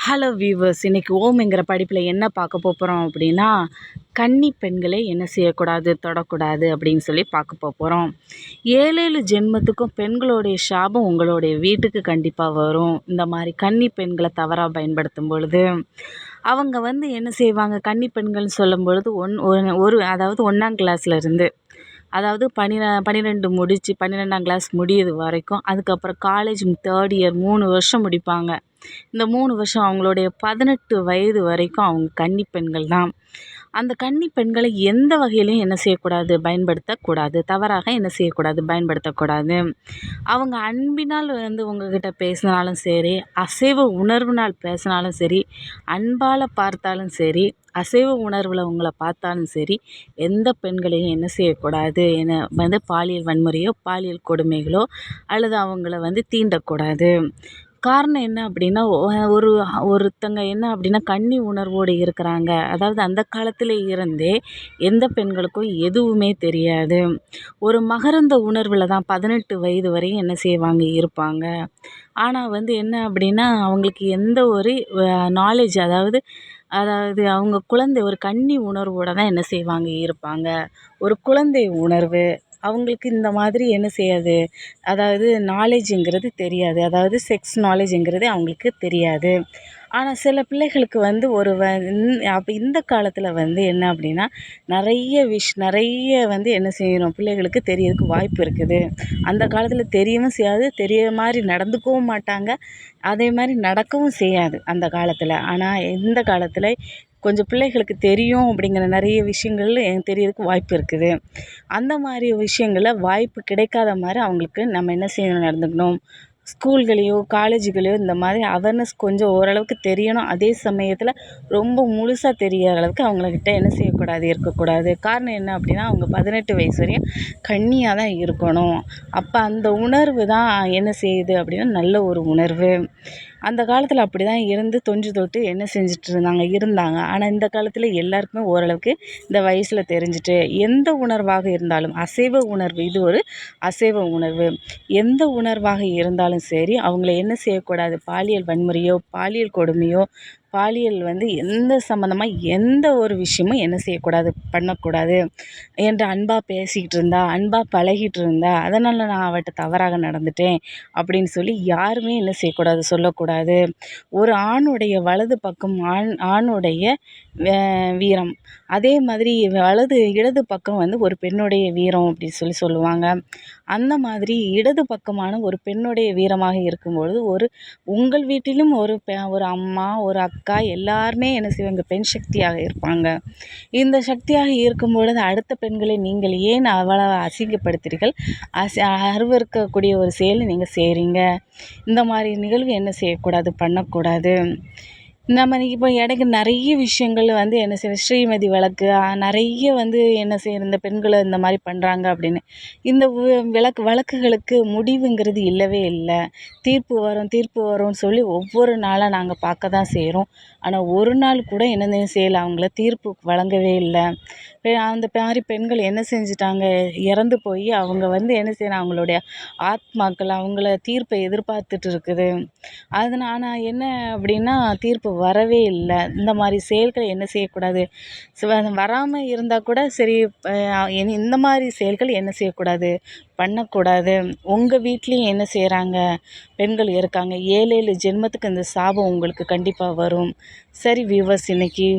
Hello viewers, இன்றைக்கி ஓம்ங்கிற படிப்பில் என்ன பார்க்க போகிறோம் அப்படின்னா, கன்னி பெண்களை என்ன செய்யக்கூடாது, தொடக்கூடாது அப்படின்னு சொல்லி பார்க்க போகிறோம். 7 ஜென்மத்துக்கும் பெண்களுடைய சாபம் உங்களுடைய வீட்டுக்கு கண்டிப்பாக வரும். இந்த மாதிரி கன்னி பெண்களை தவறாக பயன்படுத்தும் பொழுது அவங்க என்ன செய்வாங்க, கன்னி பெண்கள்னு சொல்லும் பொழுது அதாவது 1ஆம் கிளாஸ்லேருந்து, அதாவது 12 முடித்து 12ஆம் கிளாஸ் முடியுது வரைக்கும், அதுக்கப்புறம் காலேஜ் 3rd இயர் 3 வருஷம் முடிப்பாங்க. இந்த 3 வருஷம் அவங்களுடைய 18 வயது வரைக்கும் அவங்க கன்னி பெண்கள் தான். அந்த கன்னி பெண்களை எந்த வகையிலையும் என்ன செய்யக்கூடாது, பயன்படுத்தக்கூடாது. தவறாக என்ன செய்யக்கூடாது, பயன்படுத்தக்கூடாது. அவங்க அன்பினால் உங்ககிட்ட பேசினாலும் சரி, அசைவ உணர்வினால் பேசினாலும் சரி, அன்பால் பார்த்தாலும் சரி, அசைவ உணர்வில் உங்களை பார்த்தாலும் சரி, எந்த பெண்களையும் என்ன செய்யக்கூடாது, பாலியல் வன்முறையோ பாலியல் கொடுமைகளோ அல்லது அவங்கள தீண்டக்கூடாது. காரணம் என்ன அப்படின்னா, ஒருத்தங்க என்ன அப்படின்னா கன்னி உணர்வோடு இருக்கிறாங்க. அதாவது அந்த காலத்தில் இருந்தே எந்த பெண்களுக்கும் எதுவுமே தெரியாது. ஒரு மகரந்த உணர்வில் தான் 18 வயது வரையும் என்ன செய்வாங்க, இருப்பாங்க. ஆனால் என்ன அப்படின்னா, அவங்களுக்கு எந்த ஒரு நாலேஜ், அதாவது அவங்க குழந்தை ஒரு கன்னி உணர்வோடு தான் என்ன செய்வாங்க, இருப்பாங்க. ஒரு குழந்தை உணர்வு அவங்களுக்கு இந்த மாதிரி என்ன செய்யாது, அதாவது நாலேஜுங்கிறது தெரியாது. அதாவது செக்ஸ் நாலேஜுங்கிறது அவங்களுக்கு தெரியாது. ஆனால் சில பிள்ளைகளுக்கு அப்போ இந்த காலத்தில் என்ன அப்படின்னா, நிறைய என்ன செய்யணும், பிள்ளைகளுக்கு தெரியறதுக்கு வாய்ப்பு இருக்குது. அந்த காலத்தில் தெரியவும் செய்யாது, தெரிய மாதிரி நடந்துக்கவும் மாட்டாங்க, அதே மாதிரி நடக்கவும் செய்யாது அந்த காலத்தில். ஆனால் இந்த காலத்தில் கொஞ்சம் பிள்ளைகளுக்கு தெரியும் அப்படிங்கிற நிறைய விஷயங்கள் தெரியறதுக்கு வாய்ப்பு இருக்குது. அந்த மாதிரி விஷயங்களில் வாய்ப்பு கிடைக்காத மாதிரி அவங்களுக்கு நம்ம என்ன செய்யணும், நடந்துக்கணும். ஸ்கூல்களையோ காலேஜுகளையோ இந்த மாதிரி அவேர்னஸ் கொஞ்சம் ஓரளவுக்கு தெரியணும். அதே சமயத்தில் ரொம்ப முழுசாக தெரியாத அளவுக்கு அவங்கக்கிட்ட என்ன செய்யக்கூடாது, இருக்கக்கூடாது. காரணம் என்ன அப்படின்னா, அவங்க 18 வயசு வரையும் கன்னியாக தான் இருக்கணும். அப்போ அந்த உணர்வு தான் என்ன செய்யுது அப்படின்னா, நல்ல ஒரு உணர்வு. அந்த காலத்தில் அப்படி தான் இருந்து தொன்று தொட்டு என்ன செஞ்சுட்டு இருந்தாங்க. ஆனால் இந்த காலத்தில் எல்லாருக்குமே ஓரளவுக்கு இந்த வயசில் தெரிஞ்சுட்டு, எந்த உணர்வாக இருந்தாலும் அசைவ உணர்வு, இது ஒரு அசைவ உணர்வு, எந்த உணர்வாக இருந்தாலும் சரி, அவங்கள என்ன செய்யக்கூடாது, பாலியல் வன்முறையோ பாலியல் கொடுமையோ பாலியல் எந்த சம்மந்தமாக எந்த ஒரு விஷயமும் என்ன செய்யக்கூடாது, பண்ணக்கூடாது. என்கிட்ட அன்பாக பேசிக்கிட்டு இருந்தா, அன்பாக பழகிட்டு இருந்தா, அதனால் நான் அவட்ட தவறாக நடந்துட்டேன் அப்படின்னு சொல்லி யாருமே என்ன செய்யக்கூடாது, சொல்லக்கூடாது. ஒரு ஆணுடைய வலது பக்கம் ஆணுடைய வீரம், அதே மாதிரி இடது பக்கம் ஒரு பெண்ணுடைய வீரம் அப்படின்னு சொல்லுவாங்க. அந்த மாதிரி இடது பக்கமான ஒரு பெண்ணுடைய வீரமாக இருக்கும்பொழுது, உங்கள் வீட்டிலும் ஒரு அம்மா, ஒரு அக்கா எல்லாருமே என்ன செய்வாங்க, பெண் சக்தியாக இருப்பாங்க. இந்த சக்தியாக இருக்கும் பொழுது அடுத்த பெண்களை நீங்கள் ஏன் அவ்வளவு அசிங்கப்படுத்துறீர்கள், அருவருக்கக்கூடிய ஒரு செயலை நீங்கள் செய்கிறீங்க. இந்த மாதிரி நிகழ்வு என்ன செய்யக்கூடாது, பண்ணக்கூடாது. நம்ம இப்போ இடைக்கு நிறைய விஷயங்கள் என்ன செய்யணும், ஸ்ரீமதி வழக்கு நிறைய என்ன செய்யணும், இந்த பெண்களை இந்த மாதிரி பண்ணுறாங்க அப்படின்னு. இந்த வழக்குகளுக்கு முடிவுங்கிறது இல்லவே இல்லை. தீர்ப்பு வரும்னு சொல்லி ஒவ்வொரு நாளாக நாங்கள் பார்க்க தான் செய்கிறோம். ஆனால் ஒரு நாள் கூட என்ன செய்யலை, அவங்கள தீர்ப்பு வழங்கவே இல்லை. அந்த மாதிரி பெண்கள் என்ன செஞ்சுட்டாங்க, இறந்து போய் அவங்க என்ன செய்யணும், அவங்களுடைய ஆத்மாக்கள் அவங்கள தீர்ப்பை எதிர்பார்த்துட்டு இருக்குது. ஆனால் என்ன அப்படின்னா, தீர்ப்பு வரவே இல்லை. இந்த மாதிரி செயல்களை என்ன செய்யக்கூடாது, வராமல் இருந்தால் கூட சரி, இந்த மாதிரி செயல்கள் என்ன செய்யக்கூடாது, பண்ணக்கூடாது. உங்கள் வீட்லேயும் என்ன செய்கிறாங்க, பெண்கள் இருக்காங்க. 7 ஜென்மத்துக்கு இந்த சாபம் உங்களுக்கு கண்டிப்பாக வரும். சரி வியூவர்ஸ், இன்றைக்கி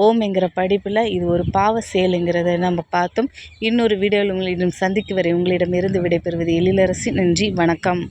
ஓம்ங்கிற படிப்பில் இது ஒரு பாவ செயலுங்கிறத நம்ம பார்த்தோம். இன்னொரு வீடியோவில் உங்களிடம் சந்திக்கும் வரை உங்களிடமிருந்து விடைபெறுவது எழிலரசி. நன்றி, வணக்கம்.